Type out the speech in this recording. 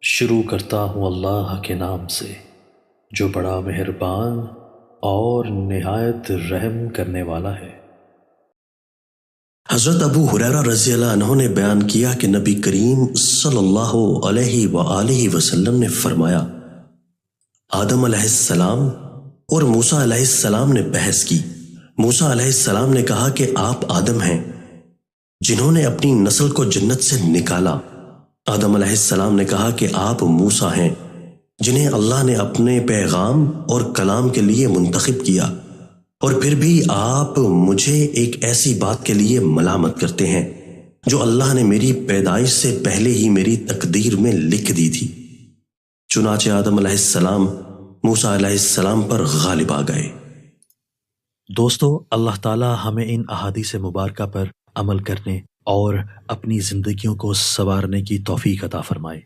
شروع کرتا ہوں اللہ کے نام سے جو بڑا مہربان اور نہایت رحم کرنے والا ہے۔ حضرت ابو ہریرہ رضی اللہ عنہ نے بیان کیا کہ نبی کریم صلی اللہ علیہ وآلہ وسلم نے فرمایا، آدم علیہ السلام اور موسیٰ علیہ السلام نے بحث کی۔ موسیٰ علیہ السلام نے کہا کہ آپ آدم ہیں جنہوں نے اپنی نسل کو جنت سے نکالا۔ آدم علیہ السلام نے کہا کہ آپ موسیٰ ہیں جنہیں اللہ نے اپنے پیغام اور کلام کے لیے منتخب کیا، اور پھر بھی آپ مجھے ایک ایسی بات کے لیے ملامت کرتے ہیں جو اللہ نے میری پیدائش سے پہلے ہی میری تقدیر میں لکھ دی تھی۔ چنانچہ آدم علیہ السلام موسیٰ علیہ السلام پر غالب آ گئے۔ دوستو، اللہ تعالی ہمیں ان احادیث مبارکہ پر عمل کرنے اور اپنی زندگیوں کو سنوارنے کی توفیق عطا فرمائے۔